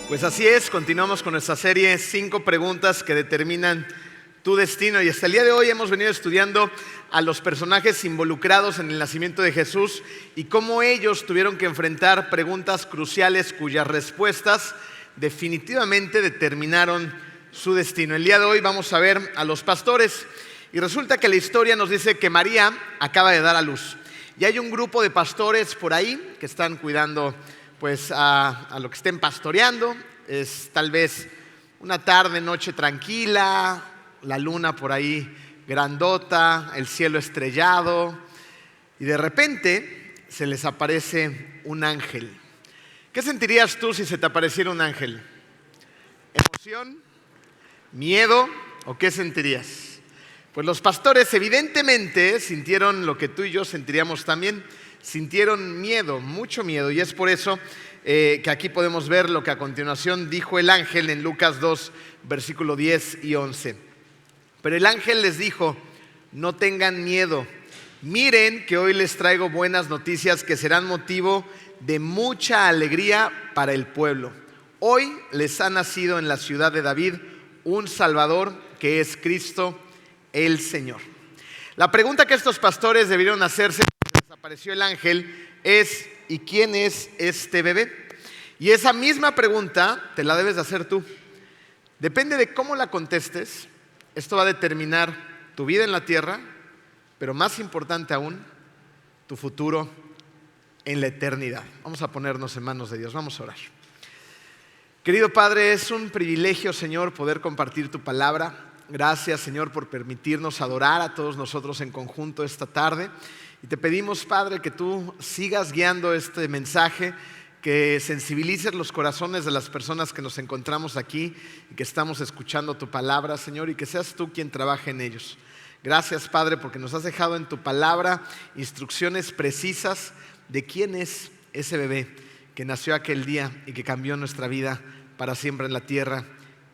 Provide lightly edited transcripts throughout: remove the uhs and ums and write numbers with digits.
Pues así es, continuamos con nuestra serie 5 preguntas que determinan tu destino, y hasta el día de hoy hemos venido estudiando a los personajes involucrados en el nacimiento de Jesús y cómo ellos tuvieron que enfrentar preguntas cruciales cuyas respuestas definitivamente determinaron su destino. El día de hoy vamos a ver a los pastores, y resulta que la historia nos dice que María acaba de dar a luz y hay un grupo de pastores por ahí que están cuidando pues a lo que estén pastoreando. Es tal vez una tarde, noche tranquila, la luna por ahí grandota, el cielo estrellado, y de repente se les aparece un ángel. ¿Qué sentirías tú si se te apareciera un ángel? ¿Emoción? ¿Miedo? ¿O qué sentirías? Pues los pastores evidentemente sintieron lo que tú y yo sentiríamos también. Sintieron miedo, mucho miedo, y es por eso que aquí podemos ver lo que a continuación dijo el ángel en Lucas 2, versículo 10 y 11. Pero el ángel les dijo: no tengan miedo, miren que hoy les traigo buenas noticias que serán motivo de mucha alegría para el pueblo. Hoy les ha nacido en la ciudad de David un Salvador, que es Cristo el Señor. La pregunta que estos pastores debieron hacerse cuando les apareció el ángel es: ¿y quién es este bebé? Y esa misma pregunta te la debes de hacer tú. Depende de cómo la contestes, esto va a determinar tu vida en la tierra, pero más importante aún, tu futuro en la eternidad. Vamos a ponernos en manos de Dios, vamos a orar. Querido Padre, es un privilegio, Señor, poder compartir tu palabra. Gracias, Señor, por permitirnos adorar a todos nosotros en conjunto esta tarde. Y te pedimos, Padre, que tú sigas guiando este mensaje, que sensibilices los corazones de las personas que nos encontramos aquí y que estamos escuchando tu palabra, Señor, y que seas tú quien trabaje en ellos. Gracias, Padre, porque nos has dejado en tu palabra instrucciones precisas de quién es ese bebé que nació aquel día y que cambió nuestra vida para siempre en la tierra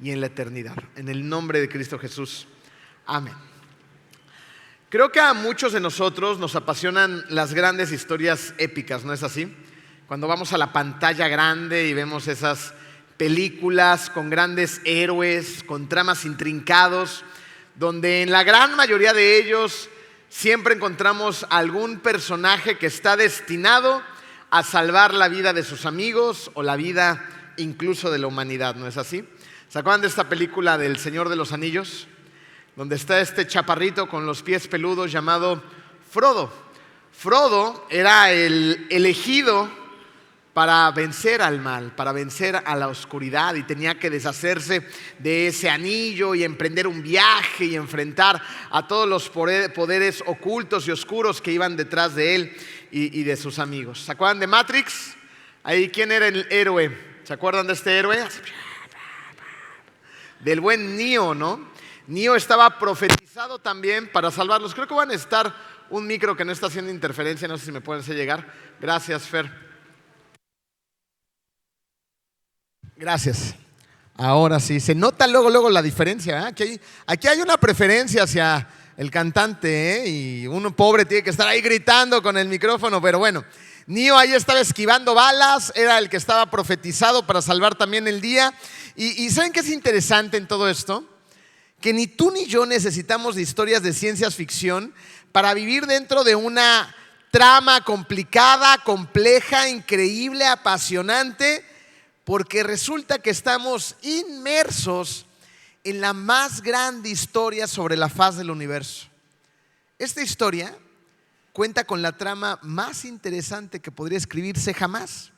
y en la eternidad. En el nombre de Cristo Jesús. Amén. Creo que a muchos de nosotros nos apasionan las grandes historias épicas, ¿no es así? Cuando vamos a la pantalla grande y vemos esas películas con grandes héroes, con tramas intrincados, donde en la gran mayoría de ellos siempre encontramos algún personaje que está destinado a salvar la vida de sus amigos o la vida incluso de la humanidad, ¿no es así? ¿Se acuerdan de esta película del Señor de los Anillos? Donde está este chaparrito con los pies peludos llamado Frodo. Frodo era el elegido para vencer al mal, para vencer a la oscuridad, y tenía que deshacerse de ese anillo y emprender un viaje y enfrentar a todos los poderes ocultos y oscuros que iban detrás de él y de sus amigos. ¿Se acuerdan de Matrix? Ahí, ¿quién era el héroe? ¿Se acuerdan de este héroe? Del buen Neo, ¿no? Neo estaba profetizado también para salvarlos. Creo que va a necesitar un micro que no está haciendo interferencia, no sé si me pueden hacer llegar. Gracias, Fer. Gracias. Ahora sí, se nota luego la diferencia, ¿eh? Aquí hay una preferencia hacia el cantante, ¿eh? Y uno pobre tiene que estar ahí gritando con el micrófono, pero bueno. Neo ahí estaba esquivando balas, era el que estaba profetizado para salvar también el día. Y ¿saben qué es interesante en todo esto? Que ni tú ni yo necesitamos de historias de ciencia ficción para vivir dentro de una trama complicada, compleja, increíble, apasionante, porque resulta que estamos inmersos en la más grande historia sobre la faz del universo. Esta historia cuenta con la trama más interesante que podría escribirse jamás.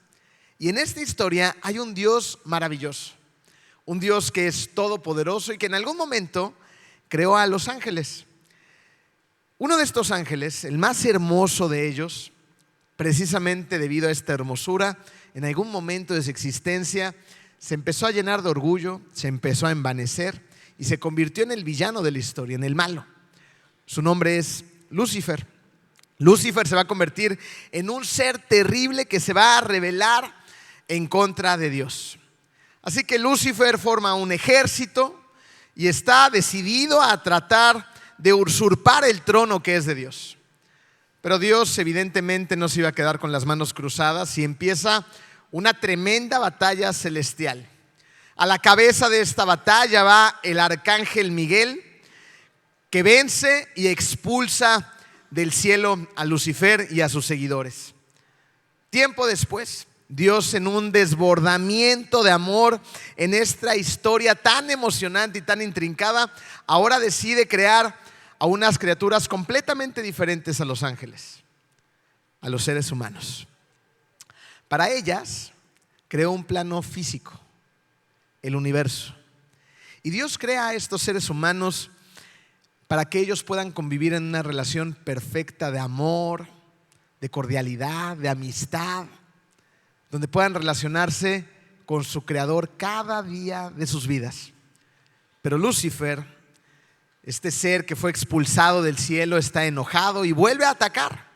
Y en esta historia hay un Dios maravilloso, un Dios que es todopoderoso y que en algún momento creó a los ángeles. Uno de estos ángeles, el más hermoso de ellos, precisamente debido a esta hermosura, en algún momento de su existencia se empezó a llenar de orgullo, se empezó a envanecer y se convirtió en el villano de la historia, en el malo. Su nombre es Lucifer. Lucifer se va a convertir en un ser terrible que se va a rebelar en contra de Dios. Así que Lucifer forma un ejército y está decidido a tratar de usurpar el trono que es de Dios. Pero Dios evidentemente no se iba a quedar con las manos cruzadas y empieza una tremenda batalla celestial. A la cabeza de esta batalla va el arcángel Miguel, que vence y expulsa del cielo a Lucifer y a sus seguidores. Tiempo después, Dios, en un desbordamiento de amor en esta historia tan emocionante y tan intrincada, ahora decide crear a unas criaturas completamente diferentes a los ángeles, a los seres humanos. Para ellas creó un plano físico, el universo. Y Dios crea a estos seres humanos para que ellos puedan convivir en una relación perfecta de amor, de cordialidad, de amistad, donde puedan relacionarse con su Creador cada día de sus vidas. Pero Lucifer, este ser que fue expulsado del cielo, está enojado y vuelve a atacar.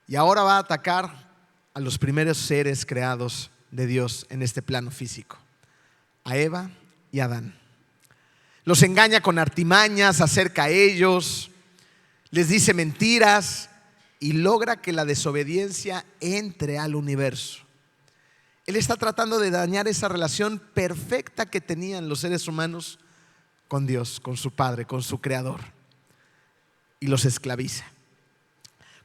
Y ahora va a atacar a los primeros seres creados de Dios en este plano físico, a Eva y a Adán. Los engaña con artimañas, acerca a ellos, les dice mentiras y logra que la desobediencia entre al universo. Él está tratando de dañar esa relación perfecta que tenían los seres humanos con Dios, con su Padre, con su Creador, y los esclaviza.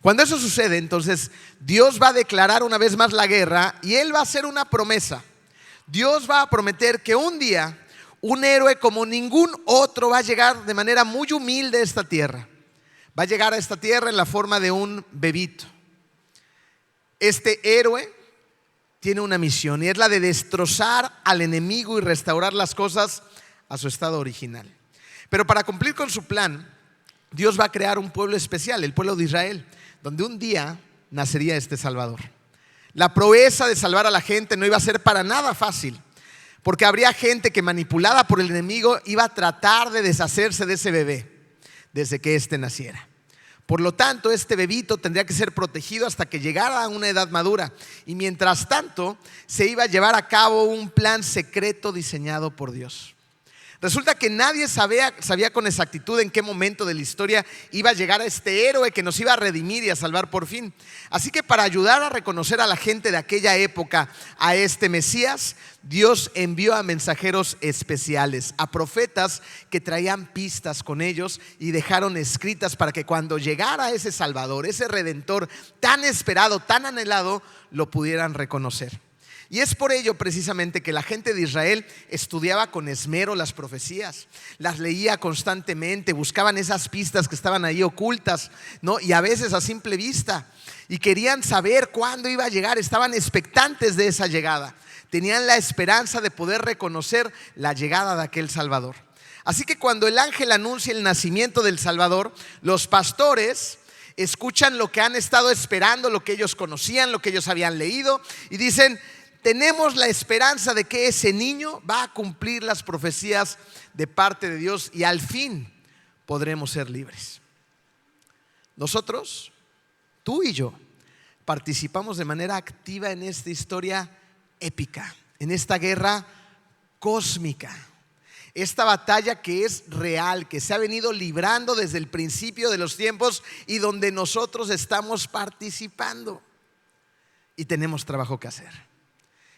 Cuando eso sucede, entonces Dios va a declarar una vez más la guerra y Él va a hacer una promesa. Dios va a prometer que un día un héroe como ningún otro va a llegar de manera muy humilde a esta tierra. Va a llegar a esta tierra en la forma de un bebito. Este héroe tiene una misión y es la de destrozar al enemigo y restaurar las cosas a su estado original. Pero para cumplir con su plan, Dios va a crear un pueblo especial, el pueblo de Israel, donde un día nacería este Salvador. La proeza de salvar a la gente no iba a ser para nada fácil, porque habría gente que, manipulada por el enemigo, iba a tratar de deshacerse de ese bebé desde que éste naciera. Por lo tanto, este bebito tendría que ser protegido hasta que llegara a una edad madura. Y mientras tanto, se iba a llevar a cabo un plan secreto diseñado por Dios. Resulta que nadie sabía con exactitud en qué momento de la historia iba a llegar a este héroe que nos iba a redimir y a salvar por fin. Así que para ayudar a reconocer a la gente de aquella época a este Mesías, Dios envió a mensajeros especiales, a profetas que traían pistas con ellos y dejaron escritas para que cuando llegara ese Salvador, ese Redentor tan esperado, tan anhelado, lo pudieran reconocer. Y es por ello precisamente que la gente de Israel estudiaba con esmero las profecías, las leía constantemente, buscaban esas pistas que estaban ahí ocultas, ¿no? Y a veces a simple vista, y querían saber cuándo iba a llegar, estaban expectantes de esa llegada, tenían la esperanza de poder reconocer la llegada de aquel Salvador. Así que cuando el ángel anuncia el nacimiento del Salvador, los pastores escuchan lo que han estado esperando, lo que ellos conocían, lo que ellos habían leído, y dicen: tenemos la esperanza de que ese niño va a cumplir las profecías de parte de Dios y al fin podremos ser libres. Nosotros, tú y yo, participamos de manera activa en esta historia épica, en esta guerra cósmica, esta batalla que es real, que se ha venido librando desde el principio de los tiempos y donde nosotros estamos participando y tenemos trabajo que hacer.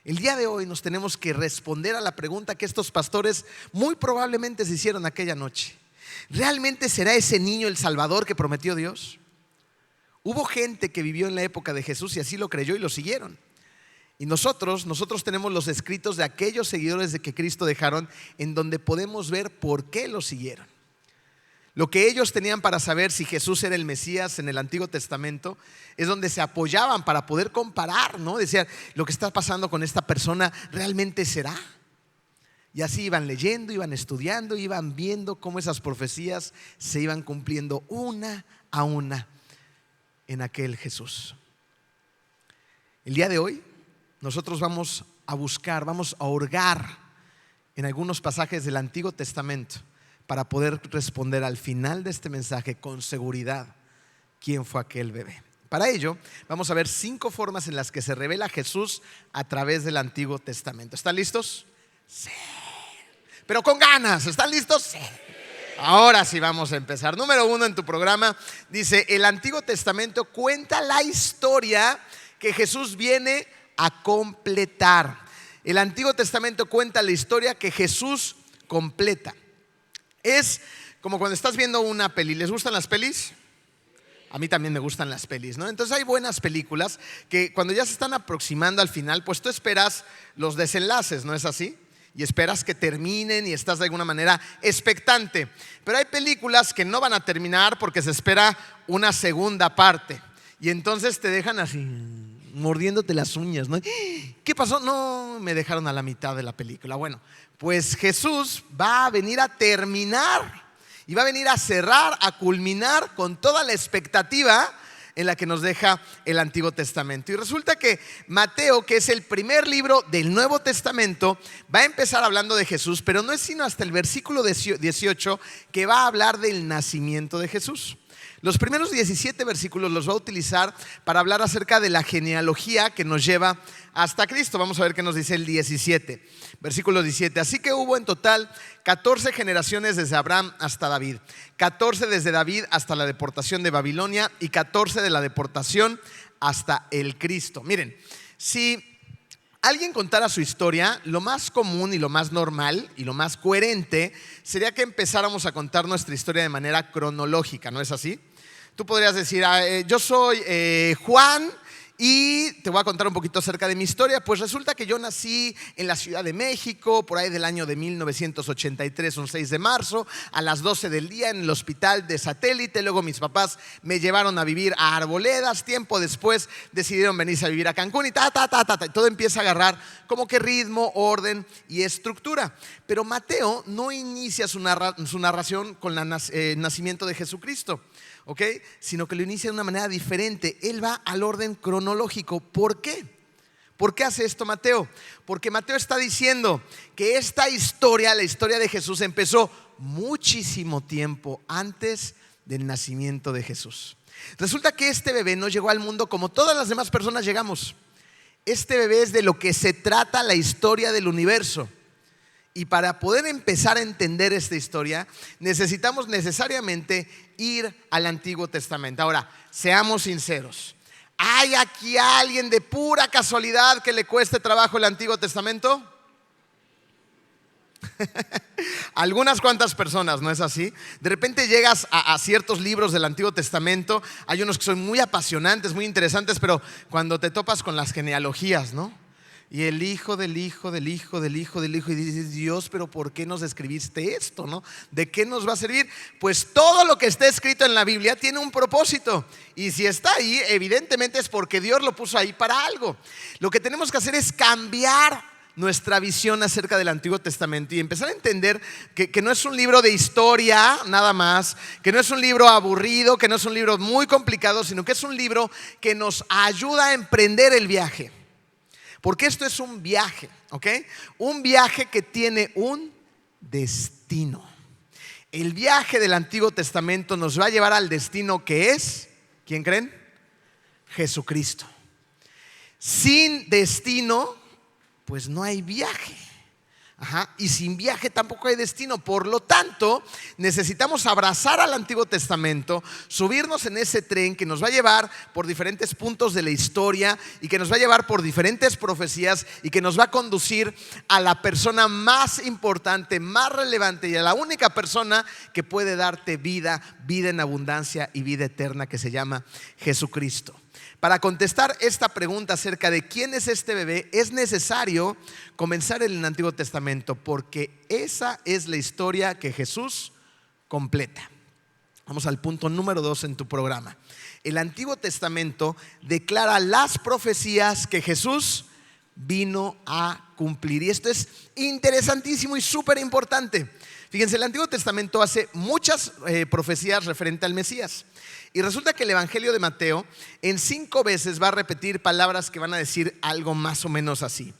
El día de hoy nos tenemos que responder a la pregunta que estos pastores muy probablemente se hicieron aquella noche. ¿Realmente será ese niño el Salvador que prometió Dios? Hubo gente que vivió en la época de Jesús y así lo creyó y lo siguieron. Y nosotros tenemos los escritos de aquellos seguidores de que Cristo dejaron, en donde podemos ver por qué lo siguieron. Lo que ellos tenían para saber si Jesús era el Mesías en el Antiguo Testamento es donde se apoyaban para poder comparar, ¿no? Decían, lo que está pasando con esta persona realmente será. Y así iban leyendo, iban estudiando, iban viendo cómo esas profecías se iban cumpliendo una a una en aquel Jesús. El día de hoy nosotros vamos a buscar, vamos a hurgar en algunos pasajes del Antiguo Testamento para poder responder al final de este mensaje con seguridad quién fue aquel bebé. Para ello vamos a ver 5 formas en las que se revela Jesús a través del Antiguo Testamento. ¿Están listos? Sí. Pero con ganas, ¿están listos? Sí. Ahora sí vamos a empezar. Número 1 en tu programa dice: el Antiguo Testamento cuenta la historia que Jesús viene a completar. El Antiguo Testamento cuenta la historia que Jesús completa. Es como cuando estás viendo una peli. ¿Les gustan las pelis? A mí también me gustan las pelis, ¿no? Entonces hay buenas películas que cuando ya se están aproximando al final, pues tú esperas los desenlaces, ¿no es así? Y esperas que terminen y estás de alguna manera expectante. Pero hay películas que no van a terminar porque se espera una segunda parte. Y entonces te dejan así, mordiéndote las uñas, ¿no? ¿Qué pasó? No, me dejaron a la mitad de la película. Bueno, pues Jesús va a venir a terminar y va a venir a cerrar, a culminar con toda la expectativa en la que nos deja el Antiguo Testamento. Y resulta que Mateo, que es el primer libro del Nuevo Testamento, va a empezar hablando de Jesús, pero no es sino hasta el versículo 18 que va a hablar del nacimiento de Jesús. Los primeros 17 versículos los va a utilizar para hablar acerca de la genealogía que nos lleva hasta Cristo. Vamos a ver qué nos dice el 17, versículo 17. Así que hubo en total 14 generaciones desde Abraham hasta David, 14 desde David hasta la deportación de Babilonia y 14 de la deportación hasta el Cristo. Miren, si alguien contara su historia, lo más común y lo más normal y lo más coherente sería que empezáramos a contar nuestra historia de manera cronológica, ¿no es así? Tú podrías decir, yo soy Juan y te voy a contar un poquito acerca de mi historia. Pues resulta que yo nací en la Ciudad de México por ahí del año de 1983, un 6 de marzo, a las 12 del día en el hospital de Satélite. Luego mis papás me llevaron a vivir a Arboledas. Tiempo después decidieron venirse a vivir a Cancún y todo empieza a agarrar como que ritmo, orden y estructura. Pero Mateo no inicia su narración con el nacimiento de Jesucristo, ¿ok? Sino que lo inicia de una manera diferente. Él va al orden cronológico. ¿Por qué? ¿Por qué hace esto Mateo? Porque Mateo está diciendo que esta historia, la historia de Jesús, empezó muchísimo tiempo antes del nacimiento de Jesús. Resulta que este bebé no llegó al mundo como todas las demás personas llegamos. Este bebé es de lo que se trata la historia del universo. Y para poder empezar a entender esta historia, necesitamos necesariamente ir al Antiguo Testamento. Ahora, seamos sinceros. ¿Hay aquí alguien de pura casualidad que le cueste trabajo el Antiguo Testamento? Algunas cuantas personas, ¿no es así? De repente llegas a ciertos libros del Antiguo Testamento. Hay unos que son muy apasionantes, muy interesantes, pero cuando te topas con las genealogías, ¿no? Y el hijo del hijo del hijo del hijo del hijo, y dices, Dios, pero ¿por qué nos escribiste esto, no? ¿De qué nos va a servir? Pues todo lo que está escrito en la Biblia tiene un propósito. Y si está ahí, evidentemente es porque Dios lo puso ahí para algo. Lo que tenemos que hacer es cambiar nuestra visión acerca del Antiguo Testamento y empezar a entender que no es un libro de historia nada más, que no es un libro aburrido, que no es un libro muy complicado, sino que es un libro que nos ayuda a emprender el viaje. Porque esto es un viaje, ¿ok? Un viaje que tiene un destino. El viaje del Antiguo Testamento nos va a llevar al destino que es, ¿quién creen? Jesucristo. Sin destino, pues no hay viaje. Y sin viaje tampoco hay destino. Por lo tanto, necesitamos abrazar al Antiguo Testamento, subirnos en ese tren que nos va a llevar por diferentes puntos de la historia y que nos va a llevar por diferentes profecías y que nos va a conducir a la persona más importante, más relevante y a la única persona que puede darte vida, vida en abundancia y vida eterna, que se llama Jesucristo. Para contestar esta pregunta acerca de quién es este bebé, es necesario comenzar en el Antiguo Testamento, porque esa es la historia que Jesús completa. Vamos al punto número 2 en tu programa. El Antiguo Testamento declara las profecías que Jesús vino a cumplir. Y esto es interesantísimo y súper importante. Fíjense, el Antiguo Testamento hace muchas profecías referente al Mesías. Y resulta que el Evangelio de Mateo en 5 veces va a repetir palabras que van a decir algo más o menos así.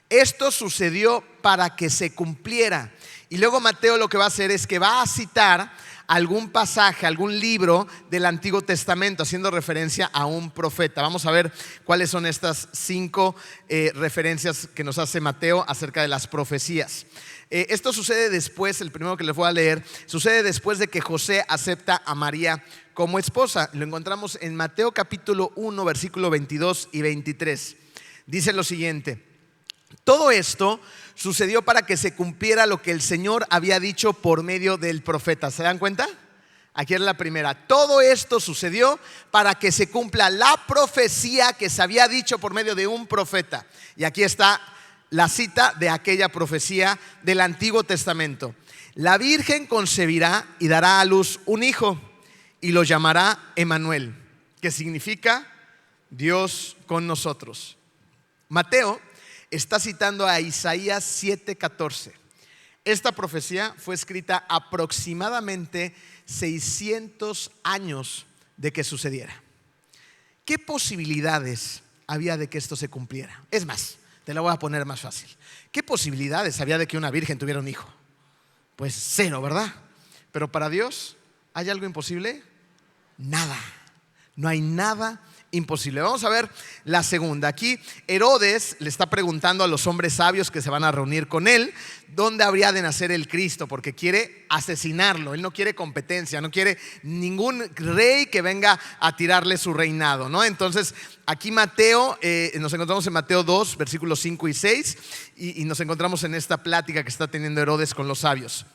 Esto sucedió para que se cumpliera. Y luego Mateo lo que va a hacer es que va a citar algún pasaje, algún libro del Antiguo Testamento, haciendo referencia a un profeta. Vamos a ver cuáles son estas 5 referencias que nos hace Mateo acerca de las profecías. Esto sucede después, el primero que les voy a leer, sucede después de que José acepta a María como esposa. Lo encontramos en Mateo capítulo 1, versículo 22 y 23. Dice lo siguiente: Todo esto sucedió para que se cumpliera lo que el Señor había dicho por medio del profeta. ¿Se dan cuenta? Aquí es la primera. Todo esto sucedió para que se cumpla la profecía que se había dicho por medio de un profeta. Y aquí está la cita de aquella profecía del Antiguo Testamento. La Virgen concebirá y dará a luz un hijo y lo llamará Emmanuel, que significa Dios con nosotros. Mateo está citando a Isaías 7:14. Esta profecía fue escrita aproximadamente 600 años de que sucediera. ¿Qué posibilidades había de que esto se cumpliera? Es más, te la voy a poner más fácil. ¿Qué posibilidades había de que una virgen tuviera un hijo? Pues cero, ¿verdad? Pero para Dios, ¿hay algo imposible? Nada. No hay nada imposible. Vamos a ver la segunda. Aquí Herodes le está preguntando a los hombres sabios que se van a reunir con él dónde habría de nacer el Cristo, porque quiere asesinarlo. Él no quiere competencia, no quiere ningún rey que venga a tirarle su reinado, ¿no? Entonces aquí Mateo, nos encontramos en Mateo 2 versículos 5 y 6 y nos encontramos en esta plática que está teniendo Herodes con los sabios.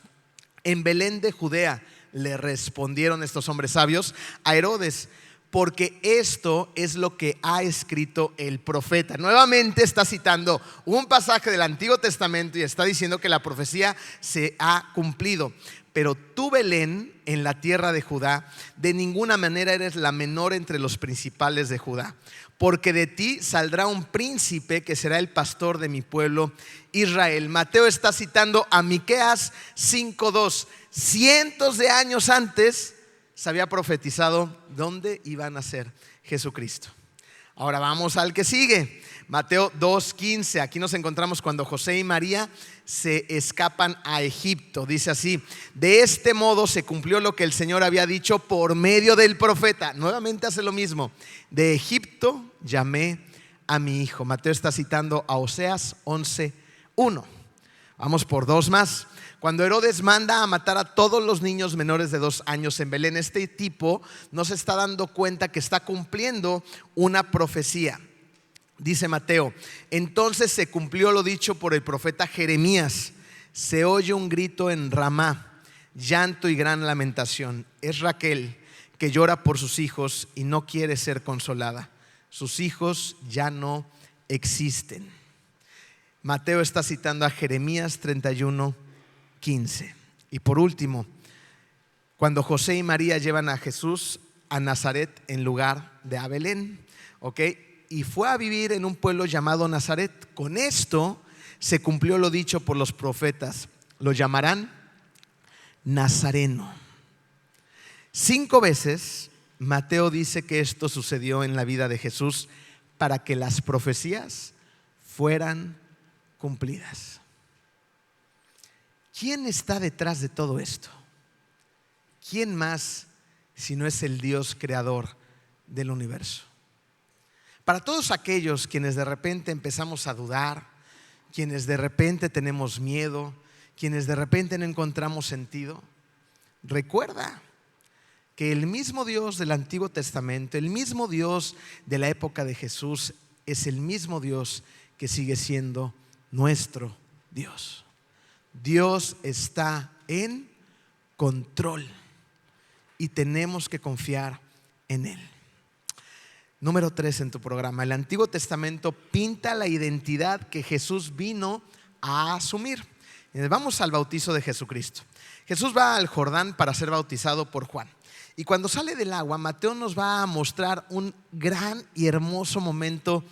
En Belén de Judea le respondieron estos hombres sabios a Herodes: porque esto es lo que ha escrito el profeta. Nuevamente está citando un pasaje del Antiguo Testamento y está diciendo que la profecía se ha cumplido. Pero tú, Belén, en la tierra de Judá, de ninguna manera eres la menor entre los principales de Judá, porque de ti saldrá un príncipe que será el pastor de mi pueblo Israel. Mateo está citando a Miqueas 5:2. Cientos de años antes se había profetizado dónde iba a nacer Jesucristo. Ahora vamos al que sigue, Mateo 2:15. Aquí nos encontramos cuando José y María se escapan a Egipto. Dice así: de este modo se cumplió lo que el Señor había dicho por medio del profeta. Nuevamente hace lo mismo: de Egipto llamé a mi hijo. Mateo está citando a Oseas 11:1. Vamos por dos más. Cuando Herodes manda a matar a todos los niños menores de 2 años en Belén, este tipo no se está dando cuenta que está cumpliendo una profecía. Dice Mateo: entonces se cumplió lo dicho por el profeta Jeremías. Se oye un grito en Ramá, llanto y gran lamentación. Es Raquel que llora por sus hijos y no quiere ser consolada. Sus hijos ya no existen. Mateo está citando a Jeremías 31:15. Y por último, cuando José y María llevan a Jesús a Nazaret en lugar de a Belén, ¿ok? Y fue a vivir en un pueblo llamado Nazaret. Con esto se cumplió lo dicho por los profetas: lo llamarán Nazareno. 5 veces Mateo dice que esto sucedió en la vida de Jesús para que las profecías fueran cumplidas. ¿Quién está detrás de todo esto? ¿Quién más si no es el Dios creador del universo? Para todos aquellos quienes de repente empezamos a dudar, quienes de repente tenemos miedo, quienes de repente no encontramos sentido, recuerda que el mismo Dios del Antiguo Testamento, el mismo Dios de la época de Jesús, es el mismo Dios que sigue siendo nuestro Dios. Dios está en control y tenemos que confiar en Él. Número 3 en tu programa: el Antiguo Testamento pinta la identidad que Jesús vino a asumir. Vamos al bautizo de Jesucristo. Jesús va al Jordán para ser bautizado por Juan. Y cuando sale del agua, Mateo nos va a mostrar un gran y hermoso momento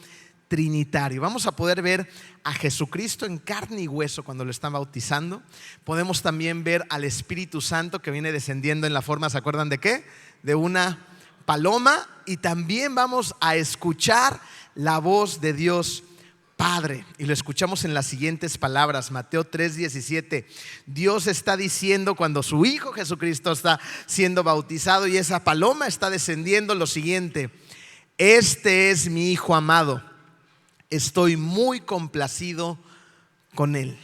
trinitario. Vamos a poder ver a Jesucristo en carne y hueso cuando lo están bautizando. Podemos también ver al Espíritu Santo que viene descendiendo en la forma, ¿se acuerdan de qué? De una paloma. Y también vamos a escuchar la voz de Dios Padre, y lo escuchamos en las siguientes palabras. Mateo 3:17. Dios está diciendo cuando su Hijo Jesucristo está siendo bautizado y esa paloma está descendiendo lo siguiente: este es mi Hijo amado, estoy muy complacido con Él.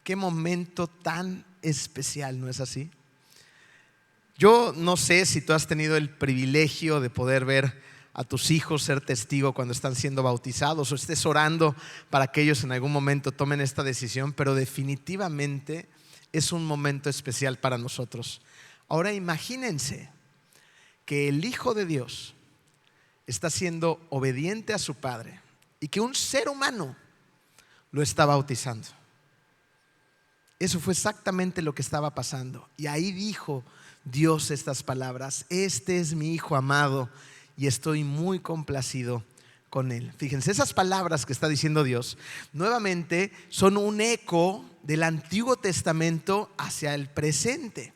Qué momento tan especial, ¿no es así? Yo no sé si tú has tenido el privilegio de poder ver a tus hijos ser testigo cuando están siendo bautizados, o estés orando para que ellos en algún momento tomen esta decisión, pero definitivamente es un momento especial para nosotros. Ahora imagínense que el Hijo de Dios está siendo obediente a su Padre y que un ser humano lo está bautizando. Eso fue exactamente lo que estaba pasando. Y ahí dijo Dios estas palabras: este es mi Hijo amado y estoy muy complacido con él. Fíjense, esas palabras que está diciendo Dios nuevamente son un eco del Antiguo Testamento hacia el presente.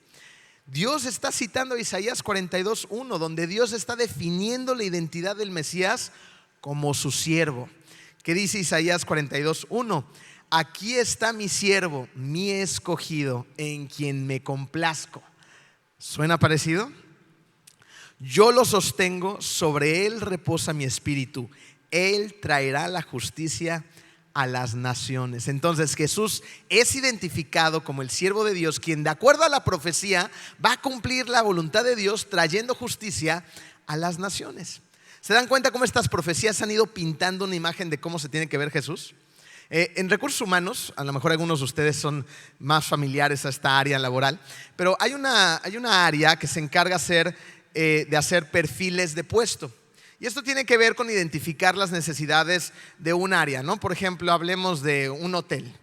Dios está citando a Isaías 42:1, donde Dios está definiendo la identidad del Mesías como su siervo. ¿Qué dice Isaías 42:1? Aquí está mi siervo, mi escogido, en quien me complazco. ¿Suena parecido? Yo lo sostengo, sobre él reposa mi espíritu. Él traerá la justicia a las naciones. Entonces Jesús es identificado como el siervo de Dios, quien de acuerdo a la profecía va a cumplir la voluntad de Dios, trayendo justicia a las naciones. ¿Se dan cuenta cómo estas profecías han ido pintando una imagen de cómo se tiene que ver Jesús? En recursos humanos, a lo mejor algunos de ustedes son más familiares a esta área laboral, pero hay una área que se encarga de hacer perfiles de puesto. Y esto tiene que ver con identificar las necesidades de un área, ¿no? Por ejemplo, hablemos de un hotel.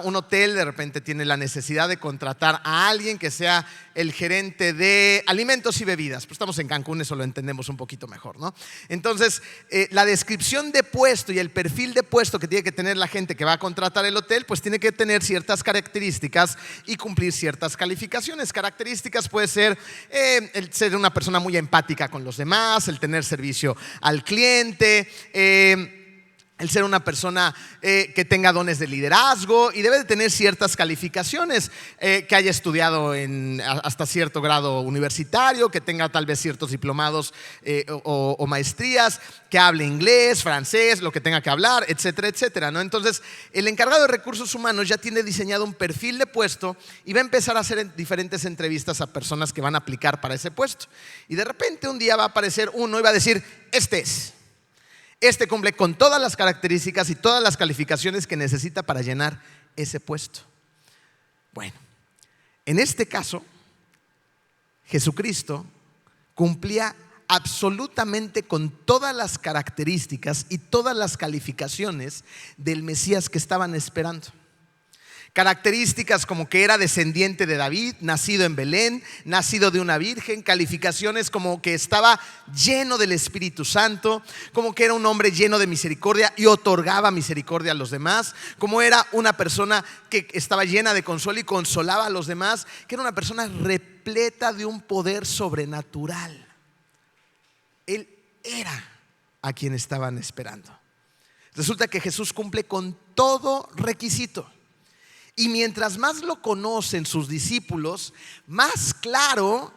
Un hotel de repente tiene la necesidad de contratar a alguien que sea el gerente de alimentos y bebidas. Pues estamos en Cancún, eso lo entendemos un poquito mejor, ¿no? Entonces, la descripción de puesto y el perfil de puesto que tiene que tener la gente que va a contratar el hotel, pues tiene que tener ciertas características y cumplir ciertas calificaciones. Características puede ser el ser una persona muy empática con los demás, el tener servicio al cliente, el ser una persona que tenga dones de liderazgo, y debe de tener ciertas calificaciones, que haya estudiado hasta cierto grado universitario, que tenga tal vez ciertos diplomados o maestrías, que hable inglés, francés, lo que tenga que hablar, etcétera, etcétera, ¿no? Entonces el encargado de recursos humanos ya tiene diseñado un perfil de puesto y va a empezar a hacer diferentes entrevistas a personas que van a aplicar para ese puesto. Y de repente un día va a aparecer uno y va a decir: Este cumple con todas las características y todas las calificaciones que necesita para llenar ese puesto. Bueno, en este caso, Jesucristo cumplía absolutamente con todas las características y todas las calificaciones del Mesías que estaban esperando. Características como que era descendiente de David, nacido en Belén, nacido de una virgen. Calificaciones como que estaba lleno del Espíritu Santo, como que era un hombre lleno de misericordia y otorgaba misericordia a los demás, como era una persona que estaba llena de consuelo y consolaba a los demás, que era una persona repleta de un poder sobrenatural. Él era a quien estaban esperando. Resulta que Jesús cumple con todo requisito. Y mientras más lo conocen sus discípulos, más claro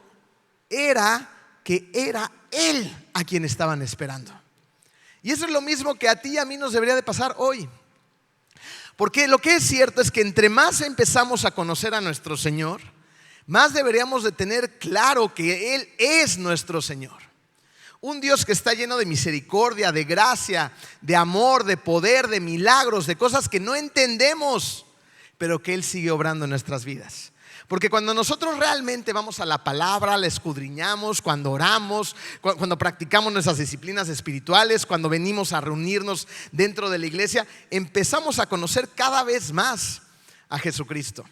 era que era Él a quien estaban esperando. Y eso es lo mismo que a ti y a mí nos debería de pasar hoy. Porque lo que es cierto es que entre más empezamos a conocer a nuestro Señor, más deberíamos de tener claro que Él es nuestro Señor. Un Dios que está lleno de misericordia, de gracia, de amor, de poder, de milagros, de cosas que no entendemos, pero que Él sigue obrando en nuestras vidas. Porque cuando nosotros realmente vamos a la palabra, la escudriñamos, cuando oramos, cuando practicamos nuestras disciplinas espirituales, cuando venimos a reunirnos dentro de la iglesia, empezamos a conocer cada vez más a Jesucristo.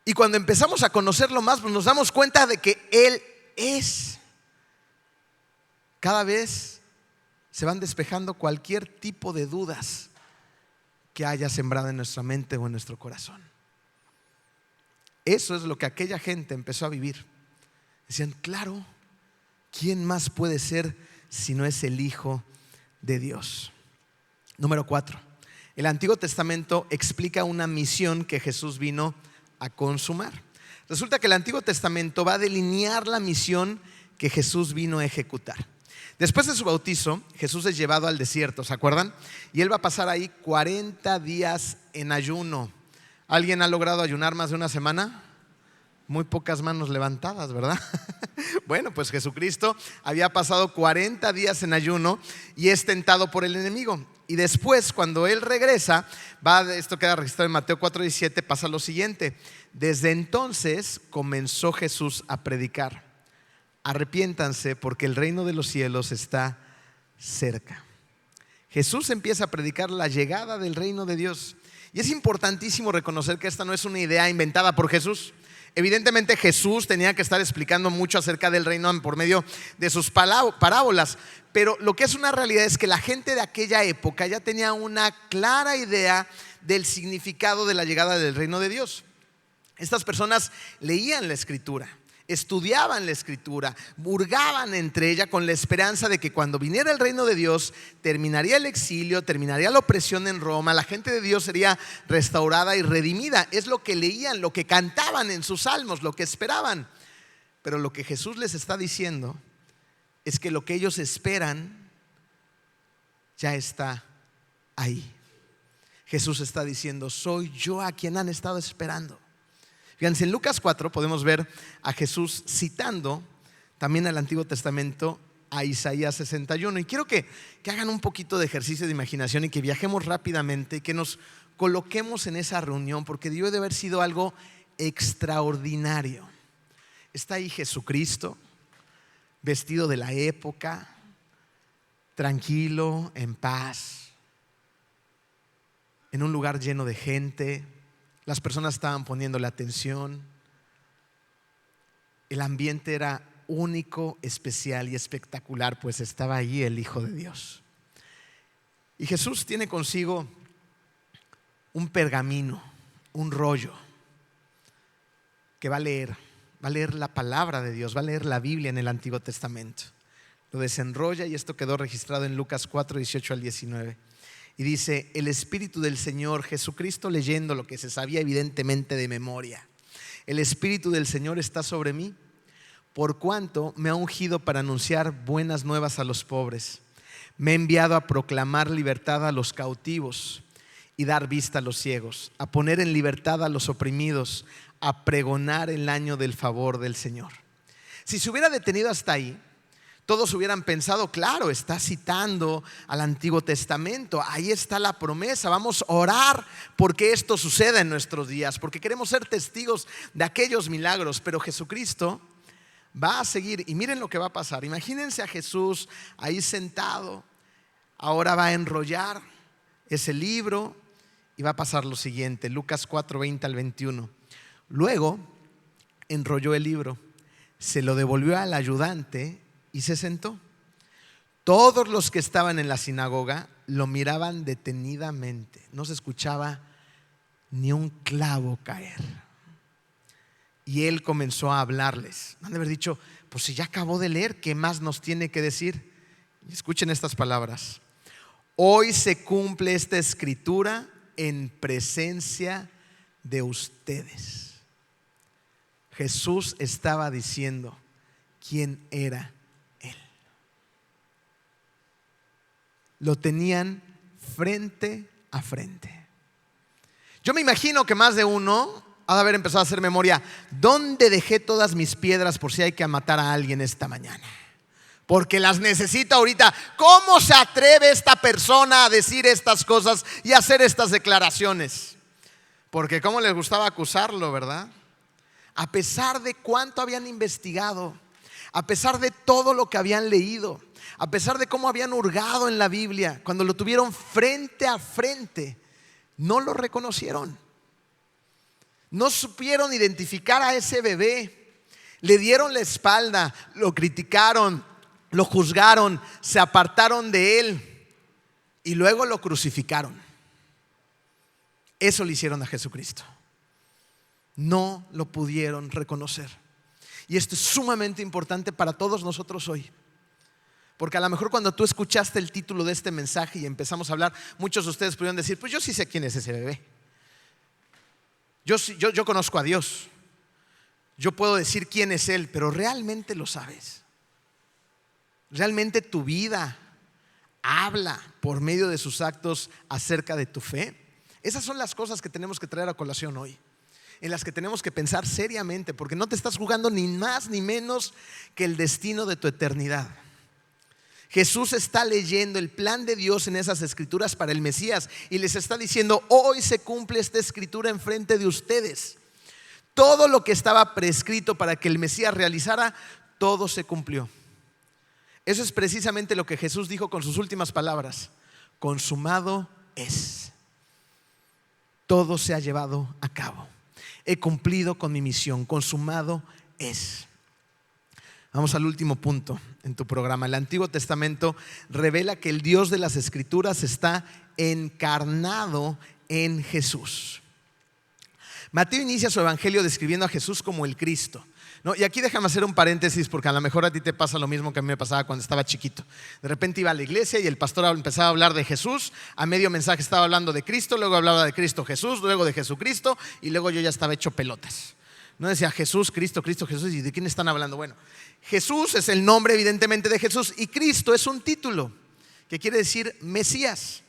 Y cuando empezamos a conocerlo más, pues nos damos cuenta de que Él es. Cada vez se van despejando cualquier tipo de dudas que haya sembrado en nuestra mente o en nuestro corazón. Eso es lo que aquella gente empezó a vivir. Decían: claro, ¿quién más puede ser si no es el Hijo de Dios? Número 4. El Antiguo Testamento explica una misión que Jesús vino a consumar. Resulta que el Antiguo Testamento va a delinear la misión que Jesús vino a ejecutar. Después de su bautizo, Jesús es llevado al desierto, ¿se acuerdan? Y Él va a pasar ahí 40 días en ayuno. ¿Alguien ha logrado ayunar más de una semana? Muy pocas manos levantadas, ¿verdad? Bueno, pues Jesucristo había pasado 40 días en ayuno y es tentado por el enemigo. Y después, cuando Él regresa, esto queda registrado en Mateo 4:17, pasa lo siguiente. Desde entonces comenzó Jesús a predicar: arrepiéntanse porque el reino de los cielos está cerca. Jesús empieza a predicar la llegada del reino de Dios. Y es importantísimo reconocer que esta no es una idea inventada por Jesús. Evidentemente Jesús tenía que estar explicando mucho acerca del reino por medio de sus parábolas, pero lo que es una realidad es que la gente de aquella época ya tenía una clara idea del significado de la llegada del reino de Dios. Estas personas leían la Escritura, estudiaban la Escritura, hurgaban entre ella con la esperanza de que cuando viniera el reino de Dios terminaría el exilio, terminaría la opresión en Roma, la gente de Dios sería restaurada y redimida. Es lo que leían, lo que cantaban en sus salmos, lo que esperaban. Pero lo que Jesús les está diciendo es que lo que ellos esperan ya está ahí. Jesús está diciendo: soy yo a quien han estado esperando. Fíjense, en Lucas 4 podemos ver a Jesús citando también al Antiguo Testamento, a Isaías 61. Y quiero que hagan un poquito de ejercicio de imaginación y que viajemos rápidamente y que nos coloquemos en esa reunión, porque debió de haber sido algo extraordinario. Está ahí Jesucristo, vestido de la época, tranquilo, en paz, en un lugar lleno de gente. Las personas estaban poniéndole atención. El ambiente era único, especial y espectacular, pues estaba allí el Hijo de Dios. Y Jesús tiene consigo un pergamino, un rollo, que va a leer la palabra de Dios, va a leer la Biblia en el Antiguo Testamento. Lo desenrolla y esto quedó registrado en Lucas 4:18-19. Y dice: el Espíritu del Señor, Jesucristo leyendo lo que se sabía evidentemente de memoria: el Espíritu del Señor está sobre mí, por cuanto me ha ungido para anunciar buenas nuevas a los pobres. Me ha enviado a proclamar libertad a los cautivos y dar vista a los ciegos, a poner en libertad a los oprimidos, a pregonar el año del favor del Señor. Si se hubiera detenido hasta ahí, todos hubieran pensado: claro, está citando al Antiguo Testamento, ahí está la promesa, vamos a orar porque esto suceda en nuestros días, porque queremos ser testigos de aquellos milagros. Pero Jesucristo va a seguir y miren lo que va a pasar. Imagínense a Jesús ahí sentado, ahora va a enrollar ese libro y va a pasar lo siguiente: Lucas 4:20-21. Luego enrolló el libro, se lo devolvió al ayudante y se sentó. Todos los que estaban en la sinagoga lo miraban detenidamente. No se escuchaba ni un clavo caer. Y él comenzó a hablarles. Han de haber dicho: pues si ya acabó de leer, ¿qué más nos tiene que decir? Y escuchen estas palabras: hoy se cumple esta escritura en presencia de ustedes. Jesús estaba diciendo quién era Él. Lo tenían frente a frente. Yo me imagino que más de uno ha de haber empezado a hacer memoria: ¿dónde dejé todas mis piedras por si hay que matar a alguien esta mañana? Porque las necesito ahorita. ¿Cómo se atreve esta persona a decir estas cosas y a hacer estas declaraciones? Porque cómo les gustaba acusarlo, ¿verdad? A pesar de cuánto habían investigado, a pesar de todo lo que habían leído, a pesar de cómo habían hurgado en la Biblia, cuando lo tuvieron frente a frente, no lo reconocieron. No supieron identificar a ese bebé. Le dieron la espalda, lo criticaron, lo juzgaron, se apartaron de él y luego lo crucificaron. Eso le hicieron a Jesucristo. No lo pudieron reconocer. Y esto es sumamente importante para todos nosotros hoy. Porque a lo mejor cuando tú escuchaste el título de este mensaje y empezamos a hablar, muchos de ustedes pudieron decir: pues yo sí sé quién es ese bebé. Yo conozco a Dios. Yo puedo decir quién es Él, pero ¿realmente lo sabes? ¿Realmente tu vida habla por medio de sus actos acerca de tu fe? Esas son las cosas que tenemos que traer a colación hoy. en las que tenemos que pensar seriamente, porque no te estás jugando ni más ni menos que el destino de tu eternidad. Jesús está leyendo el plan de Dios en esas escrituras para el Mesías y les está diciendo: hoy se cumple esta escritura enfrente de ustedes. Todo lo que estaba prescrito para que el Mesías realizara, todo se cumplió. Eso es precisamente lo que Jesús dijo con sus últimas palabras: consumado es. Todo se ha llevado a cabo. He cumplido con mi misión. Consumado es. Vamos al último punto en tu programa. El Antiguo Testamento revela que el Dios de las Escrituras está encarnado en Jesús. Mateo inicia su evangelio describiendo a Jesús como el Cristo, ¿no? Y aquí déjame hacer un paréntesis, porque a lo mejor a ti te pasa lo mismo que a mí me pasaba cuando estaba chiquito. De repente iba a la iglesia y el pastor empezaba a hablar de Jesús. A medio mensaje estaba hablando de Cristo, luego hablaba de Cristo Jesús, luego de Jesucristo, y luego yo ya estaba hecho pelotas. No decía Jesús, Cristo, Cristo, Jesús. ¿Y de quién están hablando? Bueno, Jesús es el nombre evidentemente de Jesús, y Cristo es un título que quiere decir Mesías.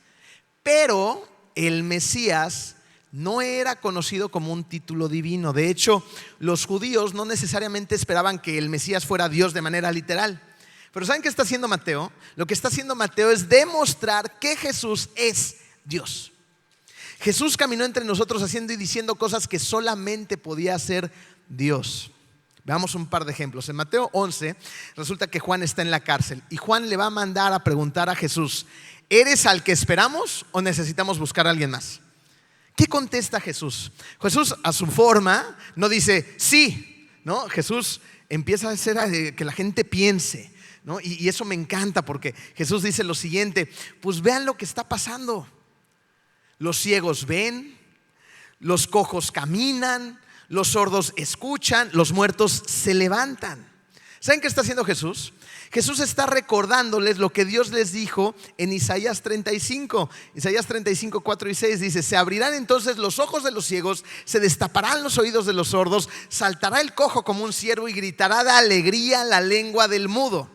Pero el Mesías no era conocido como un título divino. De hecho, los judíos no necesariamente esperaban que el Mesías fuera Dios de manera literal. Pero ¿saben qué está haciendo Mateo? Lo que está haciendo Mateo es demostrar que Jesús es Dios. Jesús caminó entre nosotros haciendo y diciendo cosas que solamente podía hacer Dios. Veamos un par de ejemplos. En Mateo 11 resulta que Juan está en la cárcel y Juan le va a mandar a preguntar a Jesús: ¿eres al que esperamos o necesitamos buscar a alguien más? ¿Qué contesta Jesús? Jesús, a su forma, no dice sí, ¿no? Jesús empieza a hacer que la gente piense, ¿no? Y eso me encanta, porque Jesús dice lo siguiente: pues vean lo que está pasando. Los ciegos ven, los cojos caminan, los sordos escuchan, los muertos se levantan. ¿Saben qué está haciendo Jesús? Jesús está recordándoles lo que Dios les dijo en Isaías 35. Isaías 35, 4 y 6 dice: se abrirán entonces los ojos de los ciegos, se destaparán los oídos de los sordos, saltará el cojo como un ciervo y gritará de alegría la lengua del mudo.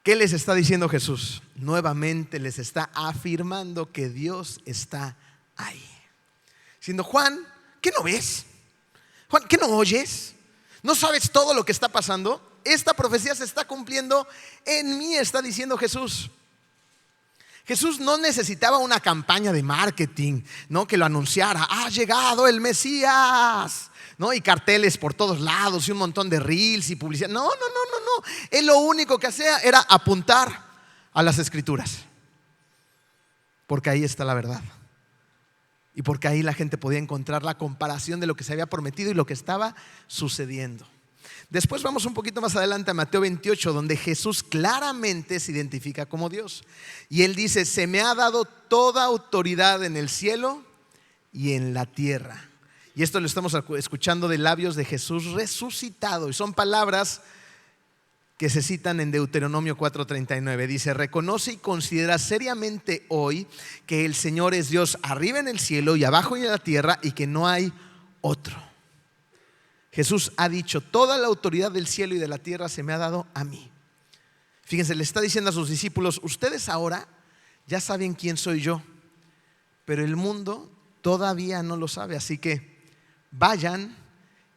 ¿Qué les está diciendo Jesús? Nuevamente les está afirmando que Dios está ahí. Diciendo: Juan, ¿qué no ves? Juan, ¿qué no oyes? ¿No sabes todo lo que está pasando? Esta profecía se está cumpliendo en mí, está diciendo Jesús. Jesús no necesitaba una campaña de marketing, ¿no?, que lo anunciara: ha llegado el Mesías, ¿no? Y carteles por todos lados y un montón de reels y publicidad. No. Él lo único que hacía era apuntar a las Escrituras, porque ahí está la verdad. Y porque ahí la gente podía encontrar la comparación de lo que se había prometido y lo que estaba sucediendo. Después vamos un poquito más adelante a Mateo 28, donde Jesús claramente se identifica como Dios. Y Él dice: se me ha dado toda autoridad en el cielo y en la tierra. Y esto lo estamos escuchando de labios de Jesús resucitado. Y son palabras que se citan en Deuteronomio 4:39. Dice: reconoce y considera seriamente hoy que el Señor es Dios arriba en el cielo y abajo en la tierra, y que no hay otro. Jesús ha dicho: toda la autoridad del cielo y de la tierra se me ha dado a mí. Fíjense, le está diciendo a sus discípulos: ustedes ahora ya saben quién soy yo, pero el mundo todavía no lo sabe. Así que vayan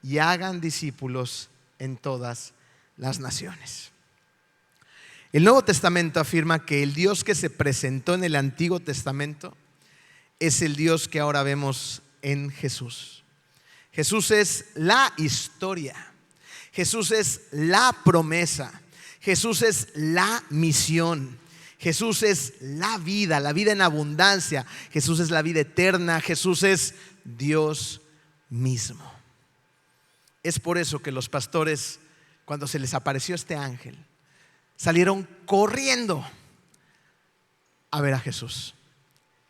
y hagan discípulos en todas las naciones. El Nuevo Testamento afirma que el Dios que se presentó en el Antiguo Testamento es el Dios que ahora vemos en Jesús. Jesús es la historia. Jesús es la promesa. Jesús es la misión. Jesús es la vida en abundancia. Jesús es la vida eterna. Jesús es Dios mismo. Es por eso que los pastores, cuando se les apareció este ángel, salieron corriendo a ver a Jesús.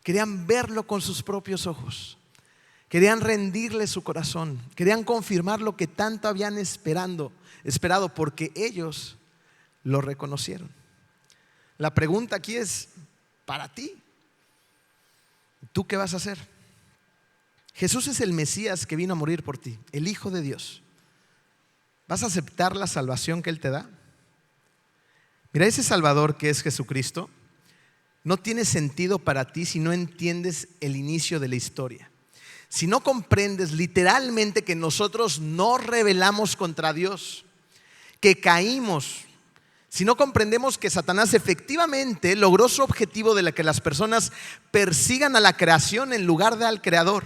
Querían verlo con sus propios ojos. Querían rendirle su corazón. Querían confirmar lo que tanto habían esperado, porque ellos lo reconocieron. La pregunta aquí es para ti: ¿tú qué vas a hacer? Jesús es el Mesías que vino a morir por ti, el Hijo de Dios. ¿Vas a aceptar la salvación que Él te da? Mira, ese Salvador que es Jesucristo no tiene sentido para ti si no entiendes el inicio de la historia. si no comprendes literalmente que nosotros nos rebelamos contra Dios, que caímos, si no comprendemos que Satanás efectivamente logró su objetivo de que las personas persigan a la creación en lugar de al Creador,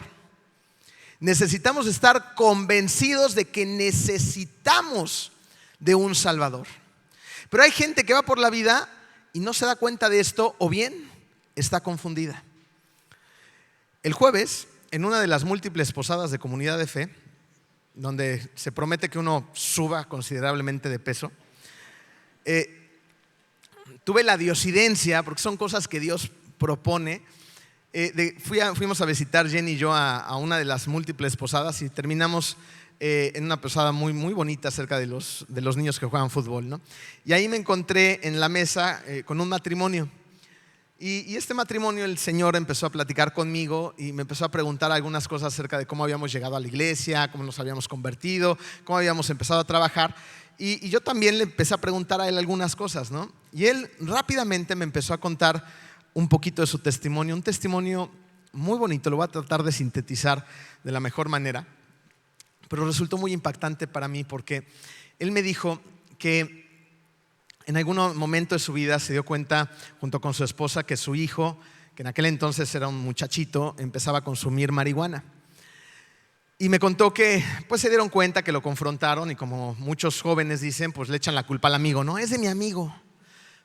necesitamos estar convencidos de que necesitamos de un Salvador. Pero hay gente que va por la vida y no se da cuenta de esto, o bien está confundida. El jueves, en una de las múltiples posadas de Comunidad de Fe, donde se promete que uno suba considerablemente de peso, tuve la diosidencia, porque son cosas que Dios propone. Fuimos a visitar Jenny y yo a una de las múltiples posadas y terminamos en una posada muy, muy bonita acerca de los niños que juegan fútbol, ¿no? Y ahí me encontré en la mesa con un matrimonio. Y este matrimonio, el Señor empezó a platicar conmigo y me empezó a preguntar algunas cosas acerca de cómo habíamos llegado a la iglesia, cómo nos habíamos convertido, cómo habíamos empezado a trabajar. Y yo también le empecé a preguntar a él algunas cosas, ¿no? Y él rápidamente me empezó a contar un poquito de su testimonio, un testimonio muy bonito. Lo voy a tratar de sintetizar de la mejor manera, pero resultó muy impactante para mí porque él me dijo que en algún momento de su vida se dio cuenta junto con su esposa que su hijo, que en aquel entonces era un muchachito, empezaba a consumir marihuana. Y me contó que pues se dieron cuenta, que lo confrontaron y, como muchos jóvenes dicen, pues le echan la culpa al amigo, ¿no? Es de mi amigo.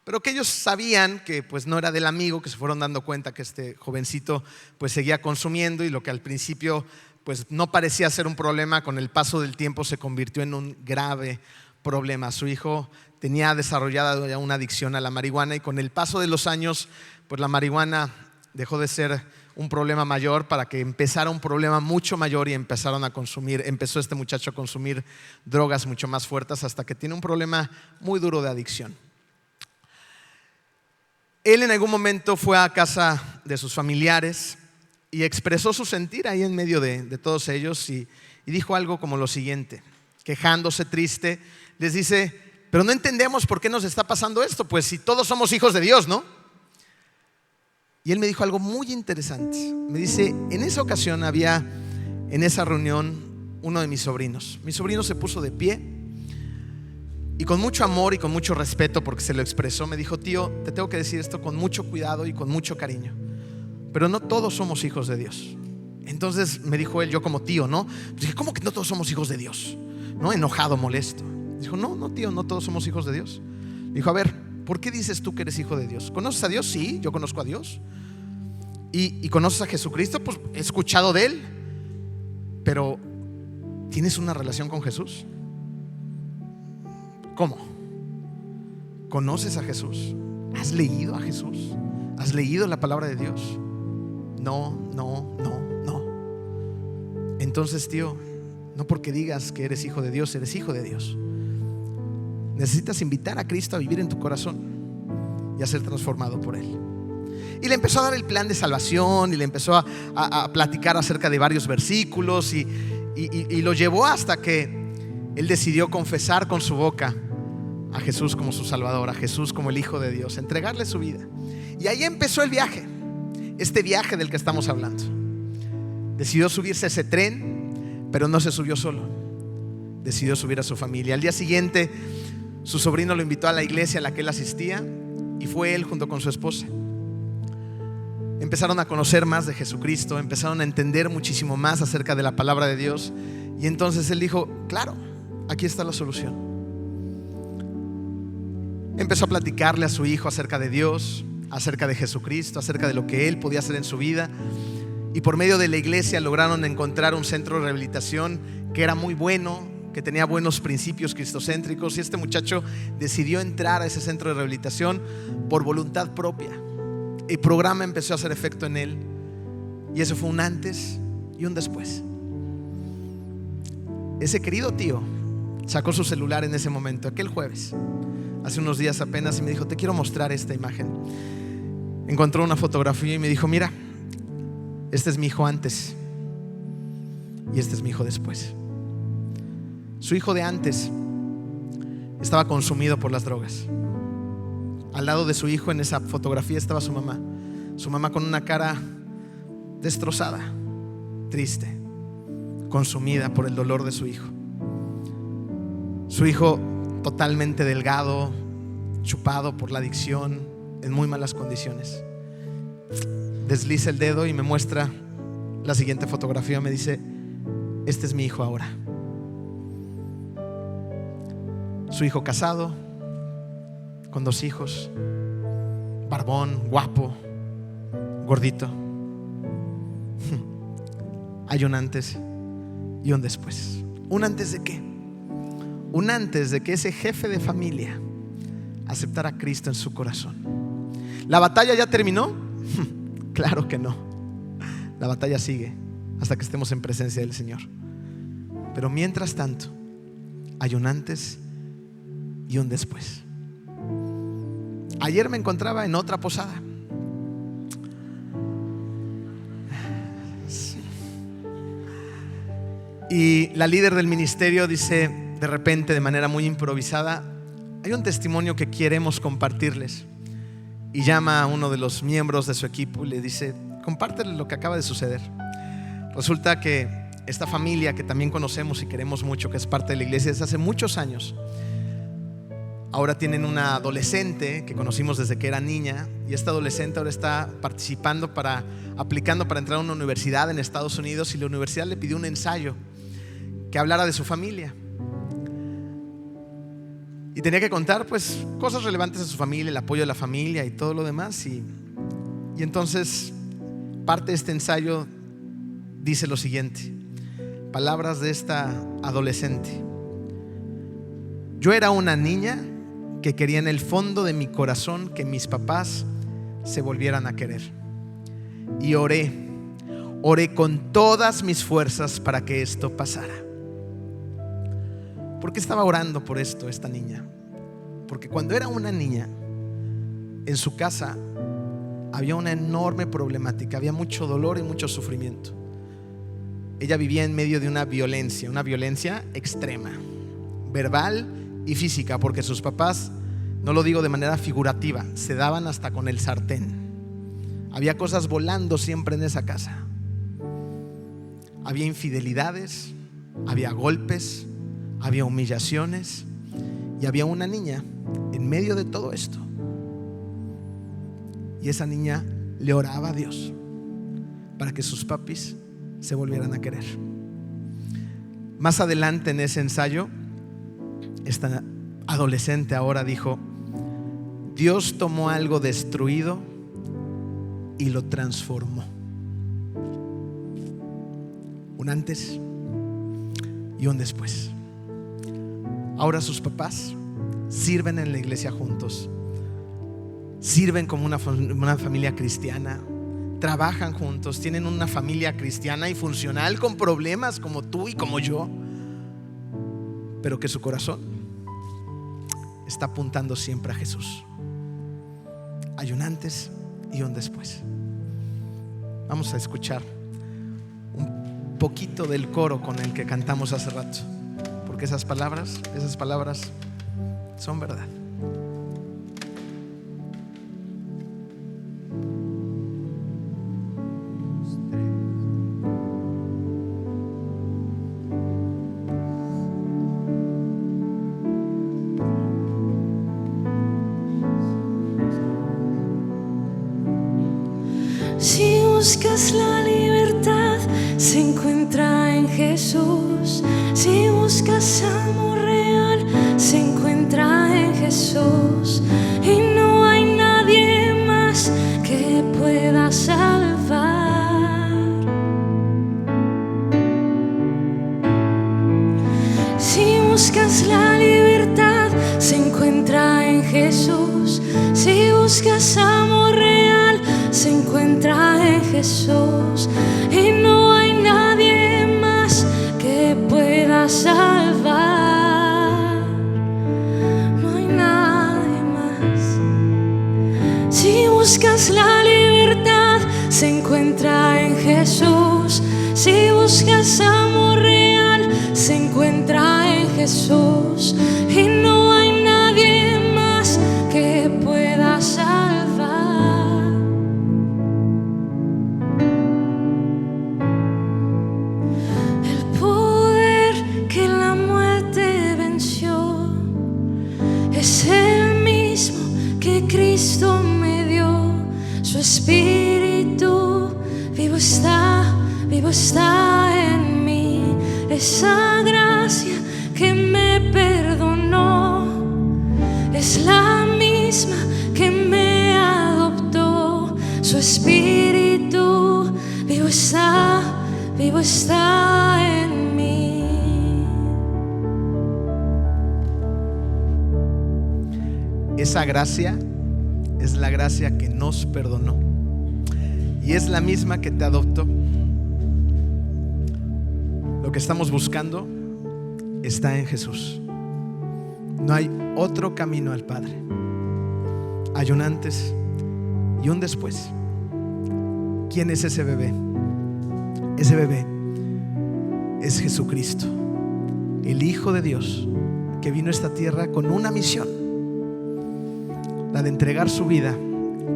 Pero que ellos sabían que pues no era del amigo, que se fueron dando cuenta que este jovencito pues seguía consumiendo, y lo que al principio pues no parecía ser un problema, con el paso del tiempo se convirtió en un grave problema. Su hijo tenía desarrollada ya una adicción a la marihuana, y con el paso de los años pues la marihuana dejó de ser un problema mayor para que empezara un problema mucho mayor, y empezó este muchacho a consumir drogas mucho más fuertes, hasta que tiene un problema muy duro de adicción. Él en algún momento fue a casa de sus familiares y expresó su sentir ahí en medio de todos ellos, y dijo algo como lo siguiente, quejándose, triste. Les dice: pero no entendemos por qué nos está pasando esto, pues si todos somos hijos de Dios, ¿no? Y él me dijo algo muy interesante. Me dice: en esa ocasión había en esa reunión uno de mis sobrinos. Mi sobrino se puso de pie y con mucho amor y con mucho respeto, porque se lo expresó, me dijo: tío, te tengo que decir esto con mucho cuidado y con mucho cariño, pero no todos somos hijos de Dios. Entonces me dijo él, yo como tío, ¿no? Dije: ¿cómo que no todos somos hijos de Dios? ¿No? Enojado, molesto. Dijo: no tío, no todos somos hijos de Dios. Dijo: a ver, ¿por qué dices tú que eres hijo de Dios? ¿Conoces a Dios? Sí, yo conozco a Dios. ¿Y conoces a Jesucristo? Pues he escuchado de Él. Pero ¿tienes una relación con Jesús? ¿Cómo? ¿Conoces a Jesús? ¿Has leído a Jesús? ¿Has leído la palabra de Dios? No. Entonces, tío, no porque digas que eres hijo de Dios, eres hijo de Dios. Necesitas invitar a Cristo a vivir en tu corazón y a ser transformado por Él. Y le empezó a dar el plan de salvación, y le empezó a platicar acerca de varios versículos, y lo llevó hasta que él decidió confesar con su boca a Jesús como su Salvador, a Jesús como el Hijo de Dios, entregarle su vida. Y ahí empezó el viaje, este viaje del que estamos hablando. Decidió subirse a ese tren, pero no se subió solo. Decidió subir a su familia. Al día siguiente, su sobrino lo invitó a la iglesia a la que él asistía, y fue él junto con su esposa. Empezaron a conocer más de Jesucristo, empezaron a entender muchísimo más acerca de la palabra de Dios. Y entonces él dijo: claro, aquí está la solución. Empezó a platicarle a su hijo acerca de Dios, acerca de Jesucristo, acerca de lo que él podía hacer en su vida. Y por medio de la iglesia lograron encontrar un centro de rehabilitación que era muy bueno, que tenía buenos principios cristocéntricos, y este muchacho decidió entrar a ese centro de rehabilitación por voluntad propia. El programa empezó a hacer efecto en él, y eso fue un antes y un después. Ese querido tío sacó su celular en ese momento, aquel jueves, hace unos días apenas, y me dijo: te quiero mostrar esta imagen. Encontró una fotografía y me dijo: mira, este es mi hijo antes y este es mi hijo después. Su hijo de antes estaba consumido por las drogas. Al lado de su hijo en esa fotografía estaba su mamá con una cara destrozada, triste, consumida por el dolor de su hijo. Su hijo totalmente delgado, chupado por la adicción, en muy malas condiciones. Desliza el dedo y me muestra la siguiente fotografía. Me dice: este es mi hijo ahora. Su hijo casado, con 2 hijos, barbón, guapo, gordito. Hay un antes y un después. ¿Un antes de qué? Un antes de que ese jefe de familia aceptara a Cristo en su corazón. ¿La batalla ya terminó? Claro que no. La batalla sigue hasta que estemos en presencia del Señor. Pero mientras tanto, hay un antes y un después. Ayer me encontraba en otra posada. Y la líder del ministerio dice de repente, de manera muy improvisada: hay un testimonio que queremos compartirles. Y llama a uno de los miembros de su equipo y le dice: compártele lo que acaba de suceder. Resulta que esta familia que también conocemos y queremos mucho, que es parte de la iglesia desde hace muchos años, ahora tienen una adolescente que conocimos desde que era niña. Y esta adolescente ahora está participando aplicando para entrar a una universidad en Estados Unidos. Y la universidad le pidió un ensayo que hablara de su familia. Y tenía que contar pues cosas relevantes de su familia, el apoyo de la familia y todo lo demás. Y entonces parte de este ensayo dice lo siguiente: palabras de esta adolescente: yo era una niña que quería en el fondo de mi corazón que mis papás se volvieran a querer. Y oré con todas mis fuerzas para que esto pasara. ¿Por qué estaba orando por esto esta niña? Porque cuando era una niña, en su casa había una enorme problemática, había mucho dolor y mucho sufrimiento. Ella vivía en medio de una violencia extrema, verbal y física, porque sus papás, no lo digo de manera figurativa, se daban hasta con el sartén. Había cosas volando siempre en esa casa. Había infidelidades, había golpes, había humillaciones. Y había una niña en medio de todo esto. Y esa niña le oraba a Dios para que sus papis se volvieran a querer. Más adelante en ese ensayo, esta adolescente ahora dijo: Dios tomó algo destruido y lo transformó. Un antes y un después. Ahora sus papás sirven en la iglesia juntos, sirven como una familia cristiana, trabajan juntos, tienen una familia cristiana y funcional con problemas como tú y como yo, pero que su corazón está apuntando siempre a Jesús. Hay un antes y un después. Vamos a escuchar un poquito del coro con el que cantamos hace rato, porque esas palabras son verdad. Si buscas la libertad, se encuentra en Jesús. Si buscas amor real, se encuentra en Jesús. Y no hay nadie más que pueda salvar. Si buscas la libertad, se encuentra en Jesús. Si buscas amor real, se encuentra en Jesús. Y no hay nadie más que pueda salvar. No hay nadie más. Si buscas la libertad, se encuentra en Jesús. Si buscas amor real, se encuentra en Jesús. Y no hay nadie más que pueda salvar. que Cristo me dio, su Espíritu vivo está en mí. Esa gracia que me perdonó es la misma que me adoptó. Su Espíritu vivo está en mí. Esa gracia es la gracia que nos perdonó y es la misma que te adoptó. Lo que estamos buscando está en Jesús. No hay otro camino al Padre. Hay un antes y un después. ¿Quién es ese bebé? Ese bebé es Jesucristo, el Hijo de Dios, que vino a esta tierra con una misión, la de entregar su vida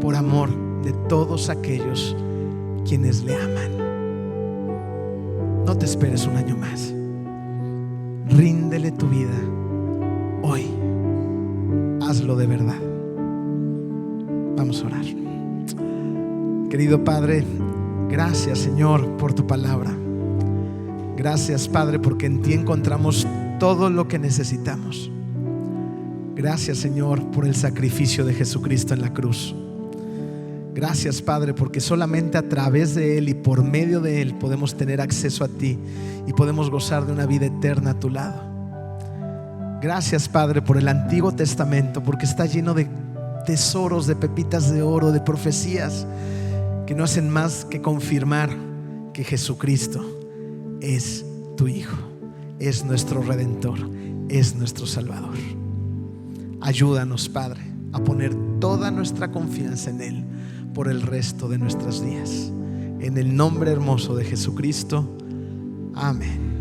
por amor de todos aquellos quienes le aman. No te esperes un año más. Ríndele tu vida hoy. Hazlo de verdad. Vamos a orar. Querido Padre, gracias, Señor, por tu palabra. Gracias, Padre, porque en ti encontramos todo lo que necesitamos. Gracias, Señor, por el sacrificio de Jesucristo en la cruz. Gracias, Padre, porque solamente a través de Él y por medio de Él podemos tener acceso a ti y podemos gozar de una vida eterna a tu lado. Gracias, Padre, por el Antiguo Testamento, porque está lleno de tesoros, de pepitas de oro, de profecías que no hacen más que confirmar que Jesucristo es tu Hijo, es nuestro Redentor, es nuestro Salvador. Ayúdanos, Padre, a poner toda nuestra confianza en Él por el resto de nuestros días. En el nombre hermoso de Jesucristo. Amén.